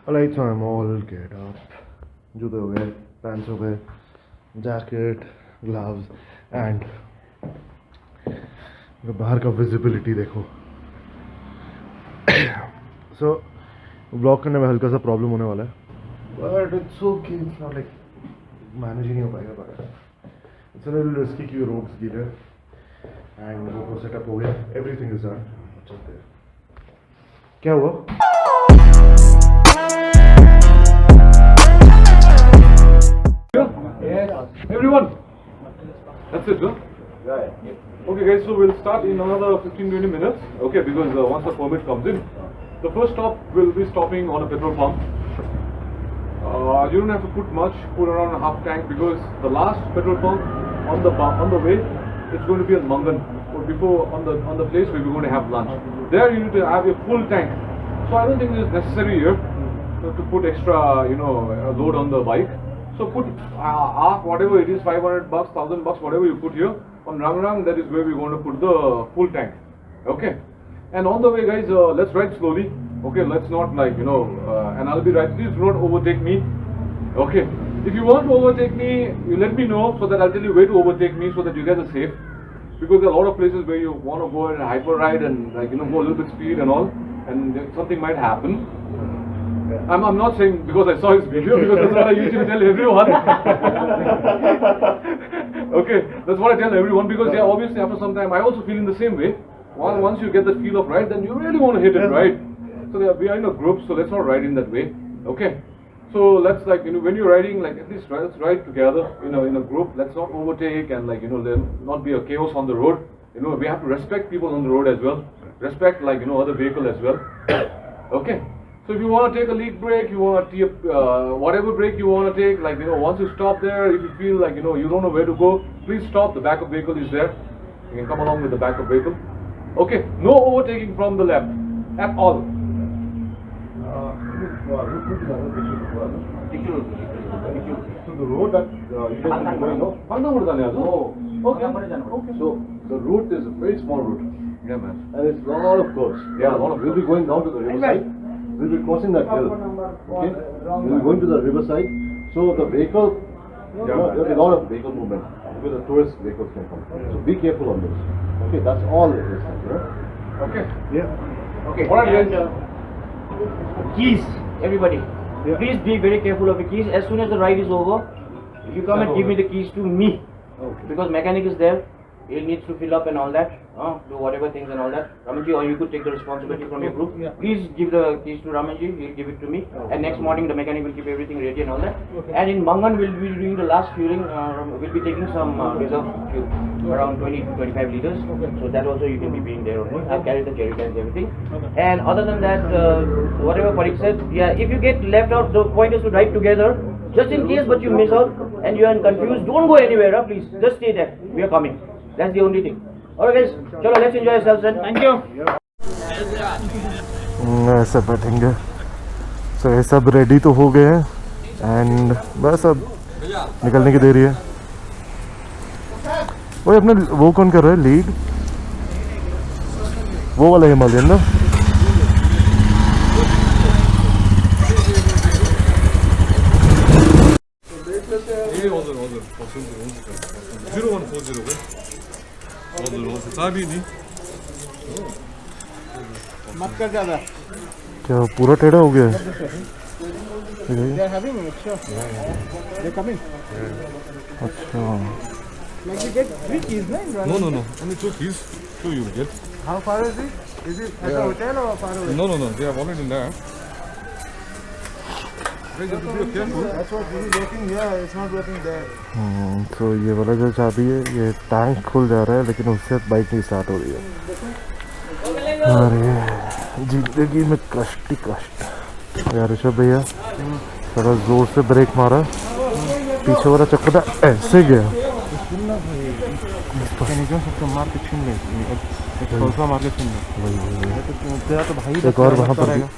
Alright, so I'm all geared up. जूते हो गए, pants हो गए, jacket, gloves, and बाहर का visibility देखो. So, vlog करने में हल्का सा problem होने वाला है. But it's okay. It's not like manage ही नहीं हो पाएगा पर. It's a little risky क्योंकि roads गीले हैं. And वो setup हो गया. Everything is done. चलते हैं. क्या हुआ? Everyone, that's it, huh? Yeah. Okay guys, so we'll start in another 15-20 minutes, okay, because once the permit comes in, the first stop will be stopping on a petrol pump. You don't have to put much, put around a half tank, because the last petrol pump on the way, it's going to be at Mangan, or before on the place where we're going to have lunch. There you need to have a full tank. So I don't think it's necessary here to put extra, load on the bike. So put whatever it is, 500 bucks, 1000 bucks, whatever you put here on Rang, that is where we're going to put the full tank. Okay. And on the way, guys, let's ride slowly. Okay, let's not and I'll be right. Please do not overtake me. Okay. If you want to overtake me, you let me know so that I'll tell you where to overtake me so that you guys are safe. Because there are a lot of places where you want to go and hyper ride and go a little bit speed and all, and something might happen. I'm not saying because I saw his video, because that's what I usually tell everyone. Okay, that's what I tell everyone, because yeah, obviously after some time I also feel in the same way. Once you get the feel of ride, then you really want to hit it, right? So we are in a group, so let's not ride in that way. Okay, so let's when you're riding, at least let's ride together in a group. Let's not overtake and there not be a chaos on the road. We have to respect people on the road as well. Respect other vehicle as well. Okay. So if you want to take a lead brake, you want to whatever brake you want to take, once you stop there, if you feel you don't know where to go, please stop. The backup vehicle is there. You can come along with the backup vehicle. Okay, no overtaking from the left at all. So the road that you guys are going on? Okay. So the route is a very small route. Yeah, man. And it's a lot of curves. Yeah, a lot of. We'll be going down to the riverside. We'll be crossing that hill. Okay? We'll be going to the riverside. So the vehicle, there'll be a lot of vehicle movement because the tourist vehicles can come. So be careful on this. Okay, that's all it is. Okay. Yeah. Okay. All right, guys. Keys, everybody. Yeah. Please be very careful of the keys. As soon as the ride is over, you come and give me the keys to me. Okay. Because mechanic is there. He needs to fill up and all that, do whatever things and all that. Ramanji, or you could take the responsibility from your group. Yeah. Please give the keys to Ramanji, he'll give it to me. Okay. And next morning the mechanic will keep everything ready and all that. Okay. And in Mangan we'll be doing the last fueling, we'll be taking some reserve fuel, around 20 to 25 liters. Okay. So that also you can be being there only. I'll carry the jerry cans, everything. Okay. And other than that, whatever Parik said, yeah, if you get left out, the point is to ride together. Just in case but you miss out and you are confused, don't go anywhere, please. Just stay there. We are coming. That's the only thing. Alright guys, chalo, let's enjoy ourselves and thank you. ऐसे बैठेंगे. So ये सब ready तो हो गए हैं and बस अब निकलने की देरी है. वो अपने वो कौन कर रहा है लीड? वो वाला हिमालयन ना? मत कर ज़्यादा. क्या पूरा टेढ़ा हो गया है? They are having it, sure. They coming. अच्छा. Like we get 3 keys, no? No. Only 2 keys. 2 you will get. How far is it? Is it at the hotel or far away? No. They have already in there. Guys, you have to be careful. That's what this is working here. It's not working there. तो ये वाला जो चाबी है ये tank खुल जा रहा है लेकिन उससे बाइक नहीं स्टार्ट हो रही है. अरे जिंदगी में कष्ट ही कष्ट यार. ऋषभ भैया थोड़ा जोर से ब्रेक मारा, पीछे वाला चक्कर ऐसे गया. मार के छीन ले, मार के छीन ले. तेरा तो भाई एक और वहाँ पर हो गया.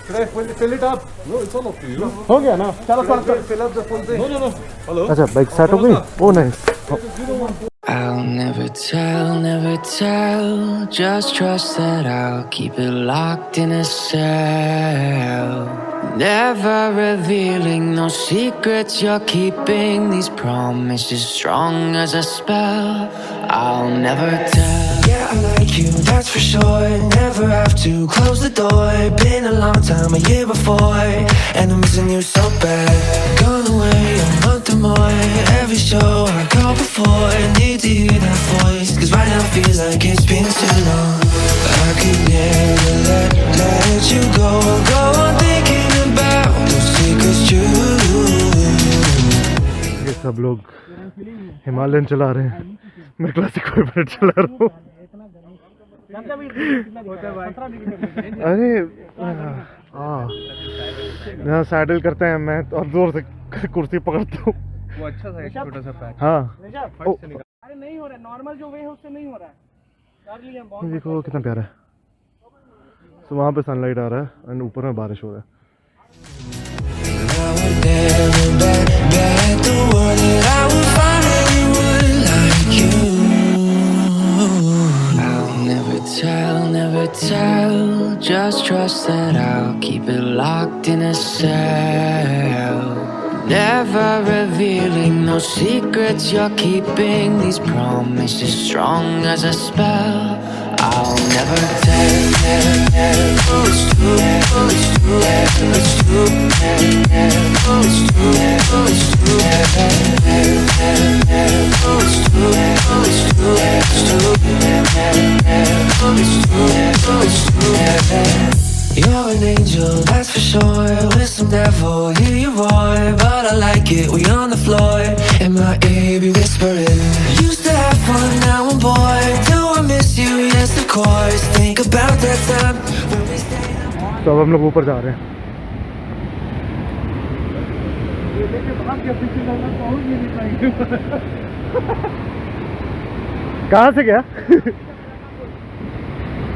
Should I fill it up? No, it's all up to you. हो गया ना. चलो Fill up the full thing. No. Hello. अच्छा बाइक स्टार्ट हो गई. ओ nice. I'll I'll never tell. Just trust that I'll keep it locked in a cell. Never revealing no secrets you're keeping. These promises strong as a spell. I'll never tell. Yeah, I like you, that's for sure. Never have to close the door. Been a long time, a year before, and I'm missing you so bad. Gone away a month or more. Every show I go before, need to hear that voice, cause right now feels like it's been too long. I could never let you go on thinking about those secrets true. ये सब लोग Himalayan चला रहे हैं, मैं classic 500 चला रहा हूँ। अरे यहाँ सैडल करते हैं, मैं और जोर से कुर्सी पकड़ता हूँ। वो अच्छा था, एक छोटा सा पैच। हाँ अरे नहीं हो रहा, नॉर्मल जो वे है उससे नहीं हो रहा है। कर लिया बहुत। देखो कितना प्यारा है। तो वहाँ पे सनलाइट आ रहा है और ऊपर में बारिश हो रहा है। Never tell, just trust that I'll keep it locked in a cell. Never revealing no secrets you're keeping. These promises strong as a spell. I'll never tell. It's true, it's true, it's true, it's true, it's true, it's true, it's true, it's true. You're an angel, that's for sure. With some devil, hear you roar. But I like it, we on the floor. In my ear, be whispering. Used to have fun, now I'm bored. Do I miss you? Yes, of course. Think about that time when we stayed up. तो अब हम लोग ऊपर जा रहे हैं। कहाँ से गया?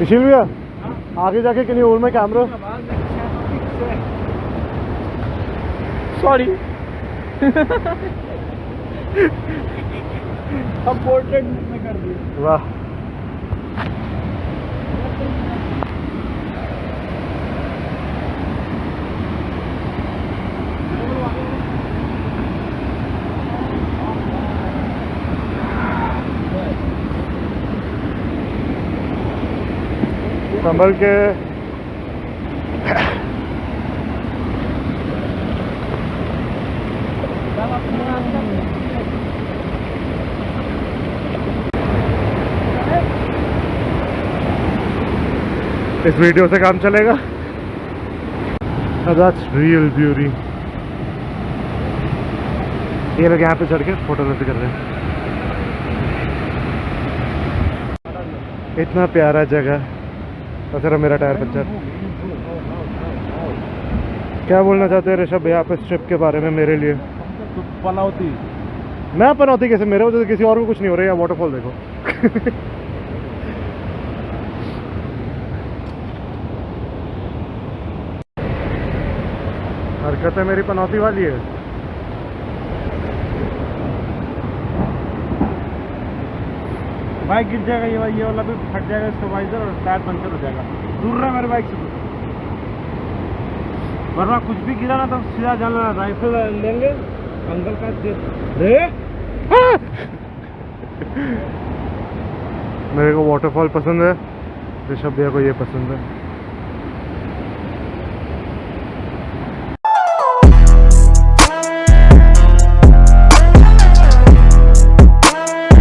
इसीलिए आगे जाके can you hold my camera? Sorry. अब पोर्ट्रेट में कर दिया। वाह। संभल के इस वीडियो से काम चलेगा। That's real beauty। ये लोग यहाँ पे चढ़ के फोटोग्राफी कर रहे हैं। इतना प्यारा जगह। और सर मेरा टायर पंचर। क्या बोलना चाहते हैं ऋषभ भैया आप इस ट्रिप के बारे में मेरे लिए? पनौती। मैं पनौती कैसे? मेरे वजह से किसी और को कुछ नहीं हो रहा है। वाटरफॉल देखो। हरकतें मेरी पनौती वाली है। बाइक गिर जाएगा, ये वाला भी फट जाएगा, इसका वाइजर और टायर पंचर हो जाएगा। दूर रहा मेरे बाइक से, वरना कुछ भी गिरा ना तो सीधा जाना। राइफल लेंगे अंकल का रे। मेरे को वाटरफॉल पसंद है, ऋषभ भैया को ये पसंद है।